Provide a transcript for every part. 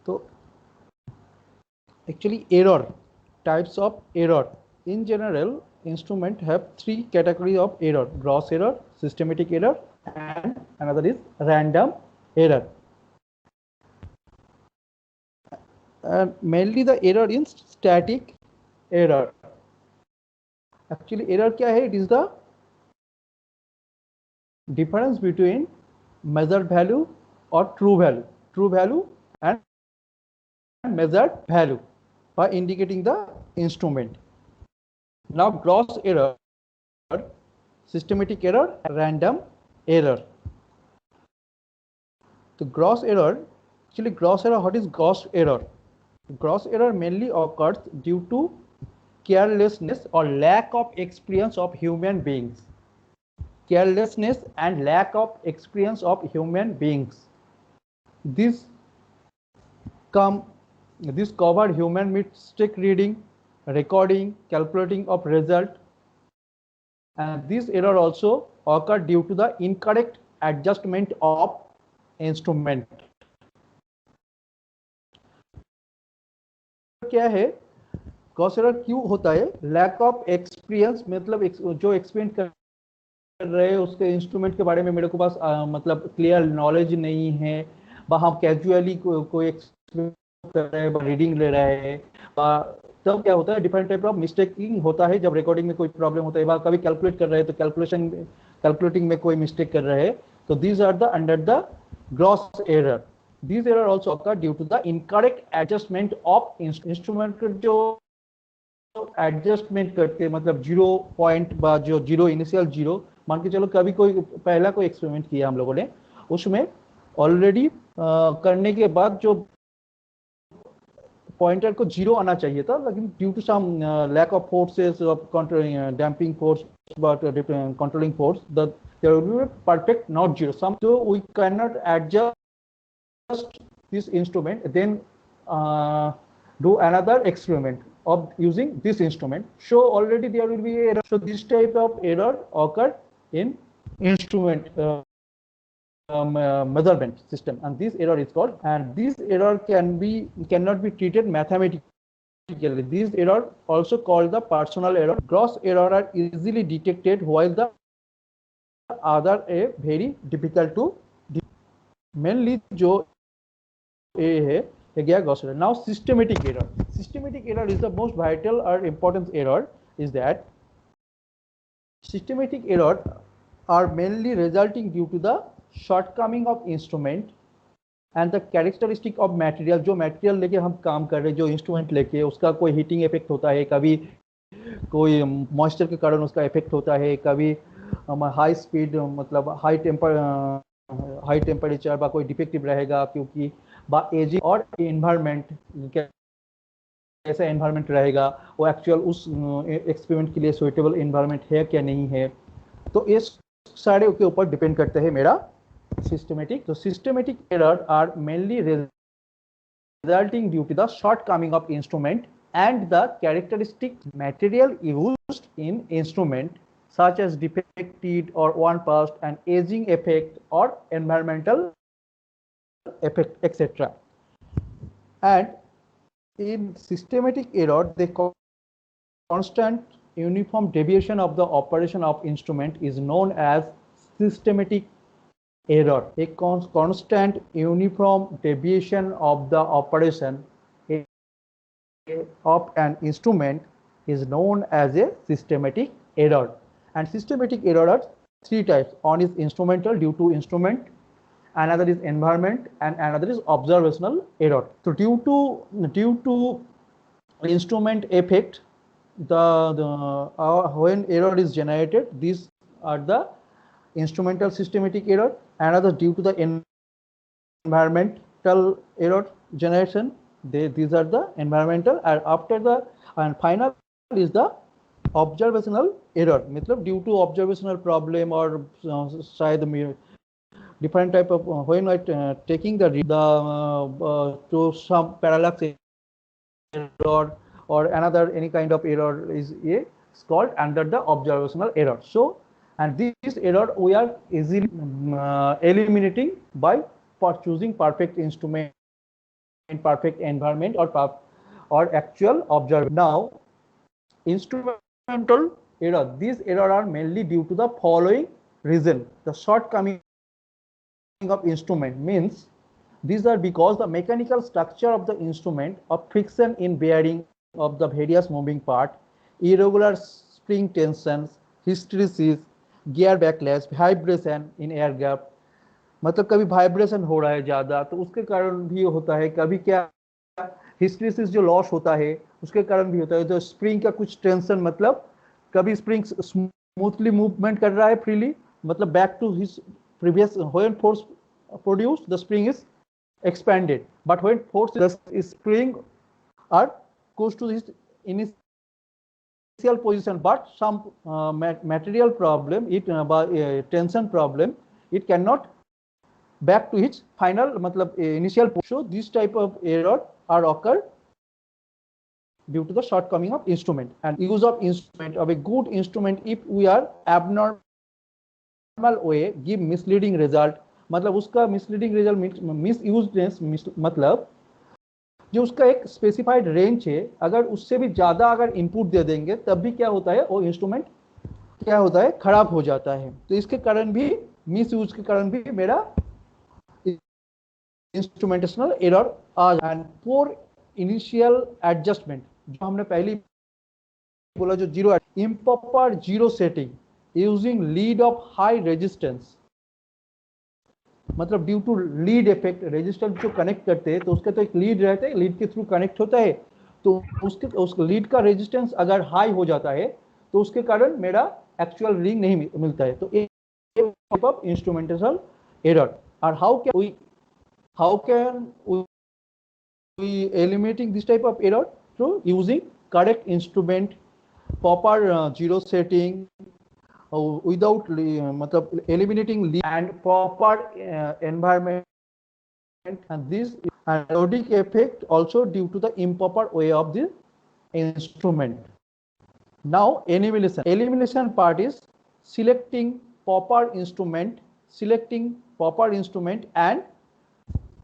तो actually error, types of error. In general, instrument have three categories of error: gross error, systematic error, and another is random error. And mainly the error is static error. Actually error क्या है? It is the difference between measured value or true value and measured value by indicating the instrument. Now gross error, systematic error, random error. The gross error, actually gross error, what is gross error? Gross error mainly occurs due to carelessness or lack of experience of human beings. Carelessness and lack of experience of human beings. This cover human mistake reading, recording, calculating of result, and this error also occur due to the incorrect adjustment of instrument. क्या है? Gross error क्यों होता है? Lack of experience, मतलब जो experience कर रहे हैं उसके इंस्ट्रूमेंट के बारे में मेरे को पास मतलब क्लियर नॉलेज नहीं है, वहाँ कैजुअली कोई कर रहे हैं, रीडिंग ले रहे हैं, तब क्या होता है? डिफरेंट टाइप ऑफ मिस्टेकिंग होता है जब रिकॉर्डिंग में कोई प्रॉब्लम होता है, कभी कैलकुलेट कर रहे हैं तो कैलकुलेटिंग में कोई मिस्टेक कर रहे हैं, तो these are the under the gross error. These error also occur due to the incorrect adjustment of instrument. जो एडजस्टमेंट करते मतलब 0 पॉइंट बा जो 0 इनिशियल 0 मान के चलो, कभी कोई पहला कोई एक्सपेरिमेंट किया हम लोगों ने, उसमें ऑलरेडी करने के बाद जो पॉइंटर को 0 आना चाहिए था, लेकिन due to some lack of forces of damping force but controlling force the there will be perfect not 0 some, so we cannot adjust this instrument, then do another experiment of using this instrument, so already there will be error. So this type of error occur in instrument measurement system, and this error is called, and this error cannot be treated mathematically. This error also called the personal error. Gross error are easily detected while the other are very difficult to detect. Mainly जो A है गया gross error. Now systematic error. Systematic error is the most vital or important error. Is that systematic error are mainly resulting due to the shortcoming of instrument and the characteristic of material. जो material लेके हम काम कर रहे हैं, जो instrument लेके, उसका कोई heating effect होता है, कभी कोई moisture के कारण उसका effect होता है, कभी high speed मतलब high temperature बा कोई defective रहेगा, क्योंकि बा एजिंग और एनवायरनमेंट कैसा एनवायरनमेंट रहेगा, वो एक्चुअल उस एक्सपेरिमेंट के लिए सुइटेबल एनवायरनमेंट है क्या नहीं है, तो इस सारे के ऊपर डिपेंड करते हैं मेरा सिस्टमेटिक. तो systematic error are mainly resulting due to the shortcoming of instrument and the characteristic material used in instrument such as defected or worn past and aging effect or environmental effect, etc. And in systematic error, the constant uniform deviation of the operation of instrument is known as systematic error. A constant uniform deviation of the operation of an instrument is known as a systematic error. And systematic error are three types. One is instrumental, due to instrument, another is environment, and another is observational error. So due to instrument effect, when error is generated, these are the instrumental systematic error. Another due to the environmental error generation, these are the environmental, and final is the observational error, मतलब due to observational problem or शायद different type of when taking the to some parallax error or another any kind of error is called under the observational error. So, and this error we are easily eliminating by choosing perfect instrument perfect environment or actual observer. Now, instrumental error. These errors are mainly due to the following reason. The shortcoming of instrument means these are because the mechanical structure of the instrument of friction in bearing of the various moving part, irregular spring tensions, hysteresis, gear backlash, vibration in air gap. मतलब कभी vibration हो रहा है ज़्यादा तो उसके कारण भी होता है, कभी क्या हिस्टेरिसिस जो लॉस होता है उसके कारण भी होता है, तो स्प्रिंग का कुछ टेंशन, मतलब कभी स्प्रिंग स्मूथली मूवमेंट कर रहा है फ्रीली, मतलब back to his previous, when force produce the spring is expanded, but when force is spring are goes to its initial position, but some material problem, tension problem, it cannot back to its final matlab initial position. So this type of error are occur due to the shortcoming of instrument. And use of instrument, of a good instrument, if we are abnormal way give misleading result, मतलब उसका misleading result मिसयूजनेस, मतलब जो उसका एक specified range है, अगर उससे भी ज्यादा अगर इनपुट दे देंगे तब भी क्या होता है, वो इंस्ट्रूमेंट क्या होता है, खराब हो जाता है। तो इसके कारण भी, मिसयूज के कारण भी मेरा इंस्ट्रूमेंटेशनल एरर आ। एंड पोर इनिशियल एडजस्टमेंट, जो हमने पहले बोला, जो zero, improper zero setting using lead of high resistance, मतलब due to lead effect, resistance जो कनेक्ट करते हैं तो उसके तो एक लीड रहते हैं, लीड के थ्रू कनेक्ट होता है, तो उस लीड का रेजिस्टेंस अगर हाई हो जाता है तो उसके कारण मेरा एक्चुअल रीडिंग नहीं मिलता है। तो एक ऑफ इंस्ट्रूमेंटेशनल एरर। और how can we eliminating this type of error? Through using correct instrument, proper zero setting, without matlab eliminating lead and proper environment, and this periodic effect also due to the improper way of the instrument. Now elimination part is selecting proper instrument and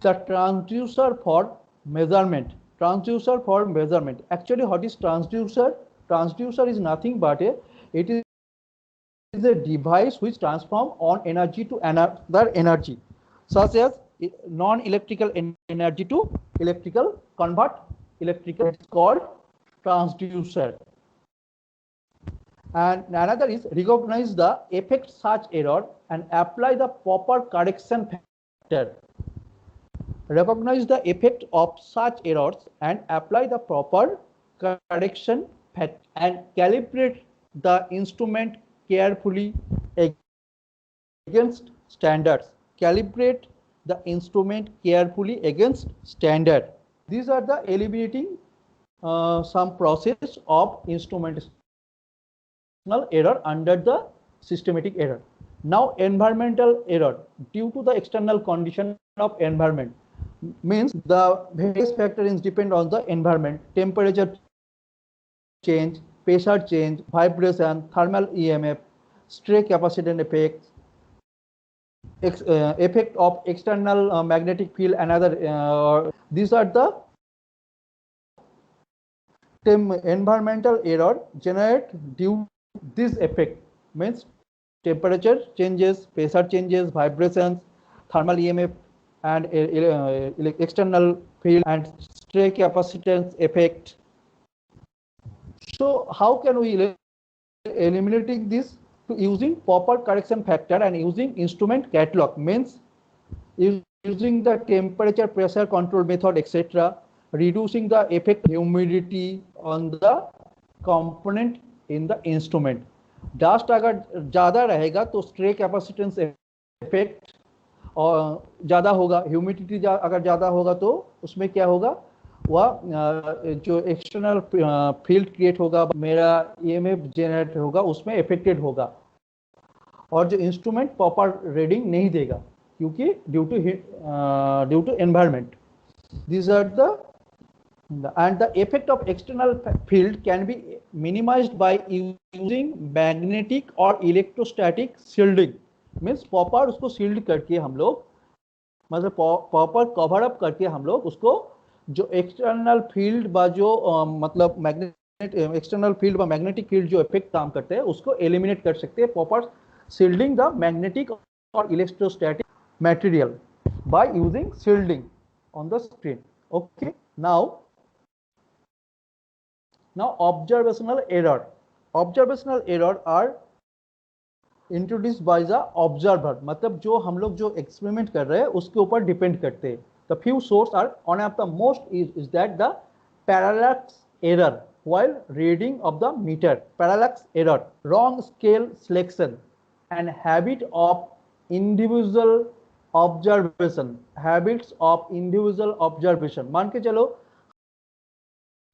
the transducer for measurement. Actually, what is transducer? Transducer is nothing but it is a device which transforms on energy to another energy, such as non-electrical energy to electrical, convert electrical. It's called transducer. And another is recognize the effect such error and apply the proper correction factor. Recognize the effect of such errors and apply the proper correction factor and calibrate the instrument carefully against standards. Calibrate the instrument carefully against standard. These are the eliminating some process of instrumental error under the systematic error. Now, environmental error due to the external condition of environment means the various factors depend on the environment: temperature change, pressure change, vibration, thermal EMF, stray capacitance effects, effect of external magnetic field, another. These are the environmental error generate due to this effect, means temperature changes, pressure changes, vibrations, thermal EMF, and external field and stray capacitance effect. So how can we eliminating this? To using proper correction factor and using instrument catalog, means using the temperature, pressure control method, etc. Reducing the effect humidity on the component in the instrument. Dust अगर ज़्यादा रहेगा तो stray capacitance effect और ज़्यादा होगा, humidity अगर ज़्यादा होगा तो उसमें क्या होगा, वह जो एक्सटर्नल फील्ड क्रिएट होगा, मेरा ईएमएफ जनरेट होगा, उसमें इफेक्टेड होगा, और जो इंस्ट्रूमेंट प्रॉपर रीडिंग नहीं देगा क्योंकि due to environment. These are the and the effect of external field can be minimized by using magnetic or electrostatic shielding. Means proper उसको शील्ड करके हम लोग, मतलब प्रॉपर कवर अप करके हम लोग उसको जो एक्सटर्नल फील्ड बा जो मतलब मैग्नेट एक्सटर्नल फील्ड बा मैग्नेटिक फील्ड जो इफेक्ट काम करते हैं उसको एलिमिनेट कर सकते हैं प्रॉपर शील्डिंग द मैग्नेटिक और electrostatic material by using shielding on the screen. Okay, now observational error are introduced by the observer. मतलब जो हम लोग जो एक्सपेरिमेंट कर रहे हैं उसके ऊपर डिपेंड करते हैं. The few sources are one of the most is that the parallax error while reading of the meter, parallax error, wrong scale selection, and habit of individual observation. मान के चलो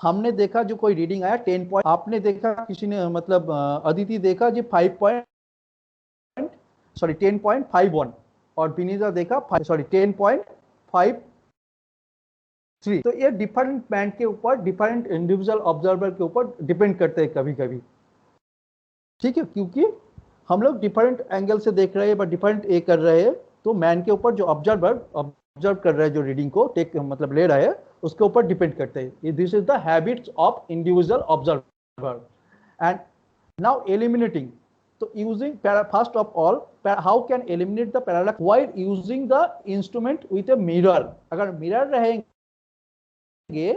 हमने देखा जो कोई रीडिंग आया 10 पॉइंट, आपने देखा किसी ने मतलब अदिति देखा जी 10.51 और विनीता देखा 10.53. तो ये डिफरेंट बैंड के ऊपर डिफरेंट इंडिविजुअल ऑब्जर्वर के ऊपर डिपेंड करते हैं कभी कभी. ठीक है, क्योंकि हम लोग डिफरेंट एंगल से देख रहे हैं बट डिफरेंट ए कर रहे हैं, तो मैन के ऊपर जो ऑब्जर्व कर रहे हैं जो रीडिंग को टेक मतलब ले रहा है उसके ऊपर डिपेंड करते हैं. This is the habits of individual observer. And now eliminating. तो using first of all how can eliminate the parallax while using the instrument with a mirror. अगर मिरर रहेंगे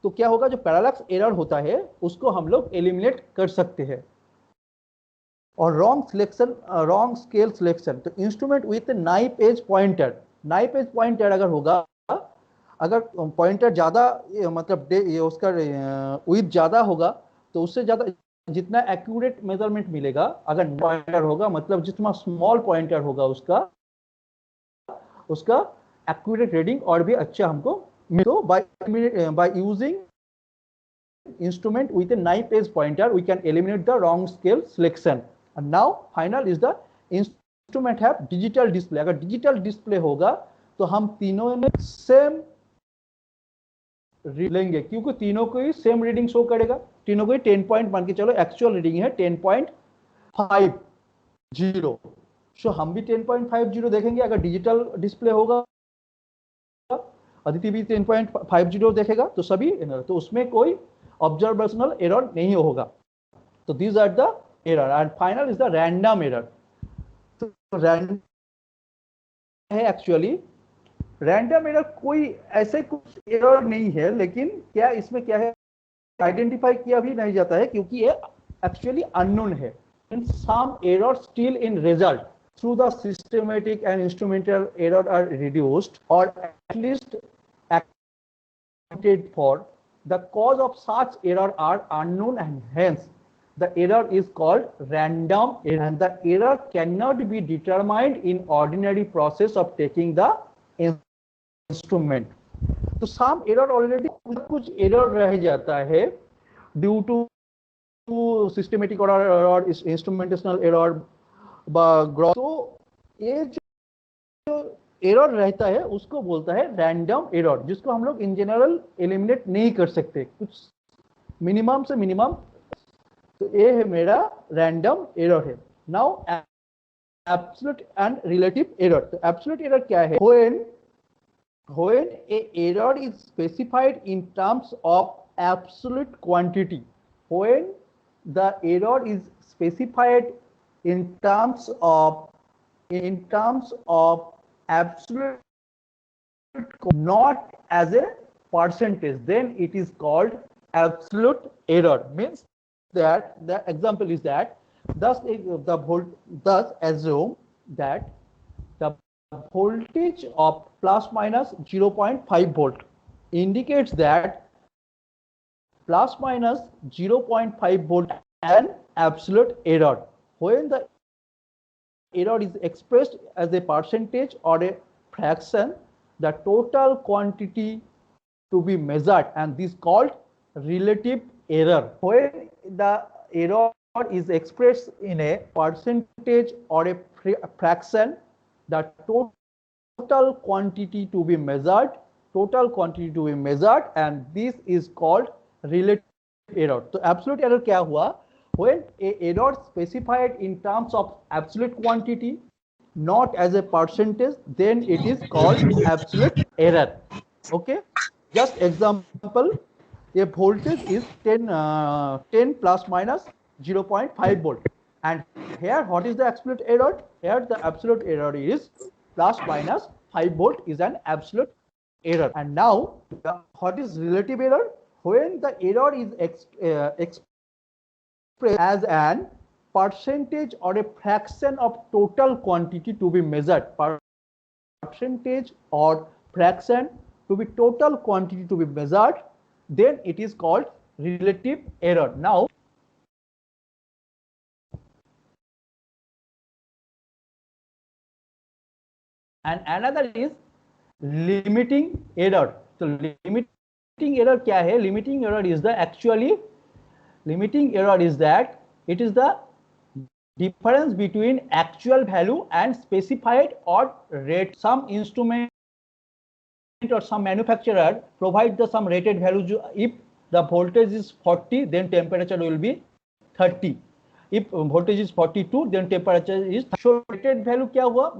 तो क्या होगा, जो पैरालैक्स एरर होता है उसको हम लोग एलिमिनेट कर सकते हैं. और रॉन्ग स्केल सिलेक्शन. तो instrument with knife edge pointer अगर होगा, अगर पॉइंटर ज्यादा मतलब उसका विथ ज्यादा होगा तो उससे ज्यादा जितना एक्यूरेट मेजरमेंट मिलेगा. अगर पॉइंटर होगा मतलब जितना स्मॉल पॉइंटर होगा उसका एक्यूरेट रीडिंग और भी अच्छा हमको. तो by using instrument with a knife edge pointer we can eliminate the wrong scale selection. And now final is the instrument have digital display. अगर डिजिटल डिस्प्ले होगा तो हम तीनों में सेम लेंगे क्योंकि तीनों को ही सेम रीडिंग शो करेगा. तीनों को ही 10 पॉइंट मान के चलो एक्चुअल रीडिंग है 10.50. सो हम भी 10.50 देखेंगे. अगर डिजिटल डिस्प्ले होगा अदिति भी 10.50 देखेगा तो सभी, तो उसमें कोई ऑब्जर्वेशनल एरर नहीं होगा. तो these are the error. And final is the random error. तो रैंडम है एक्चुअली रैंडम एरर कोई ऐसे कुछ एरर नहीं है, लेकिन क्या इसमें क्या है आइडेंटिफाई किया भी नहीं जाता है क्योंकि ये एक्चुअली अननोन है. Some error still in result through the systematic and instrumental error are reduced or at least accounted for. The cause of such error are unknown and hence the error is called random error, and the error cannot be determined in ordinary process of taking the instrument. तो some error already कुछ error रह जाता है due to systematic error or instrumentational error. तो ये जो error रहता है उसको बोलता है रैंडम एरर, जिसको हम लोग इन जनरल एलिमिनेट नहीं कर सकते कुछ मिनिमम से मिनिमम. तो ये है मेरा रैंडम एरर है. Now absolute and relative error. तो एब्सोल्यूट एरर क्या है? When A error is specified in terms of absolute quantity. When the error is specified in terms of absolute, not as a percentage, then it is called absolute error. Means that the example is that thus assume that the voltage of plus minus 0.5 volt indicates that plus minus 0.5 volt an absolute error. When the error is expressed as a percentage or a fraction, the total quantity to be measured, and this is called relative error. When the error is expressed in a percentage or a fraction, the total quantity to be measured, and this is called relative error. तो absolute error क्या हुआ? When a error specified in terms of absolute quantity, not as a percentage, then it is called absolute error. Okay. Just example, a voltage is 10 plus minus 0.5 volt, and here what is the absolute error? Here the absolute error is plus minus 5 volt is an absolute error. And now what is relative error? When the error is expressed as an percentage or a fraction of total quantity to be measured, percentage or fraction to be total quantity to be measured, then it is called relative error. Now and another is limiting error. So limiting error क्या है? Limiting error is the limiting error is that it is the difference between actual value and specified or rate. Some instrument or some manufacturer provide the some rated value. If the voltage is 40, then temperature will be 30. If voltage is 42, then temperature is. So rated value क्या हुआ?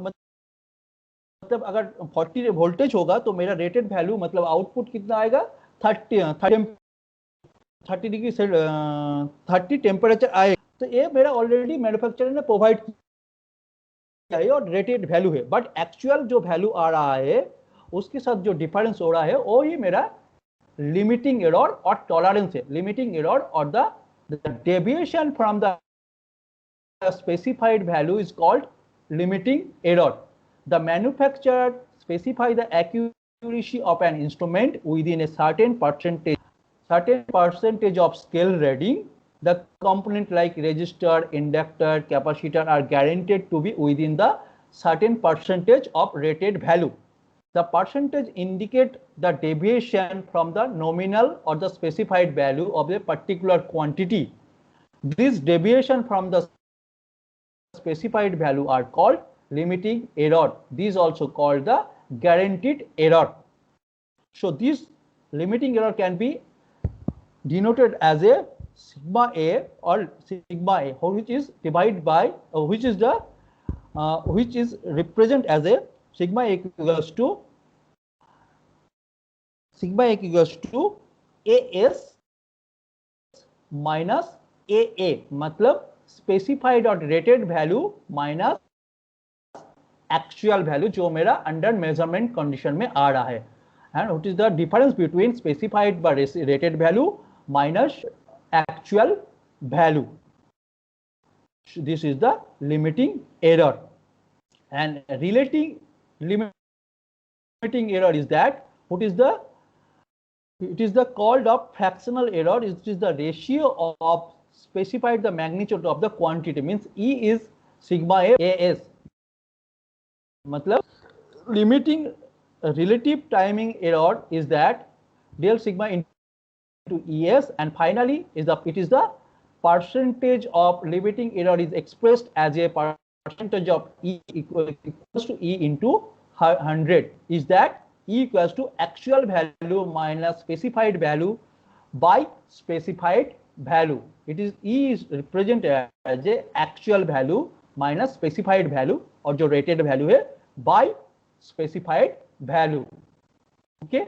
मतलब अगर 40 voltage होगा तो मेरा rated value मतलब output कितना आएगा 30 डिग्री से 30 टेम्परेचर आएगा। तो ये मेरा ऑलरेडी मैन्युफैक्चरर ने प्रोवाइड किया है और रेटेड वैल्यू है, बट एक्चुअल जो वैल्यू आ रहा है उसके साथ जो डिफरेंस हो रहा है वो ही मेरा लिमिटिंग एरर और टॉलरेंस है। लिमिटिंग एरर और the deviation from the specified value is called limiting error. The manufacturer specify the accuracy of an instrument within a certain percentage of scale reading. The component like resistor, inductor, capacitor are guaranteed to be within the certain percentage of rated value. The percentage indicate the deviation from the nominal or the specified value of a particular quantity. This deviation from the specified value are called limiting error. These also called the guaranteed error. So this limiting error can be denoted as a sigma A or sigma A, which is divided by which is represent as a sigma A equals to AS minus AA, मतलब specified और rated value minus actual value जो मेरा under measurement condition में आ रहा है, and what is the difference between specified by rated value minus actual value. This is the limiting error. And limiting error is that what is the it is the called of fractional error. It is the ratio of specified the magnitude of the quantity, means E is sigma AS. मतलब limiting relative timing error is that del sigma into ES, and finally it is the percentage of limiting error is expressed as a percentage of E equals to E into 100, is that E equals to actual value minus specified value by specified value. It is E is represented as a actual value minus specified value और जो rated value है by specified value. Okay.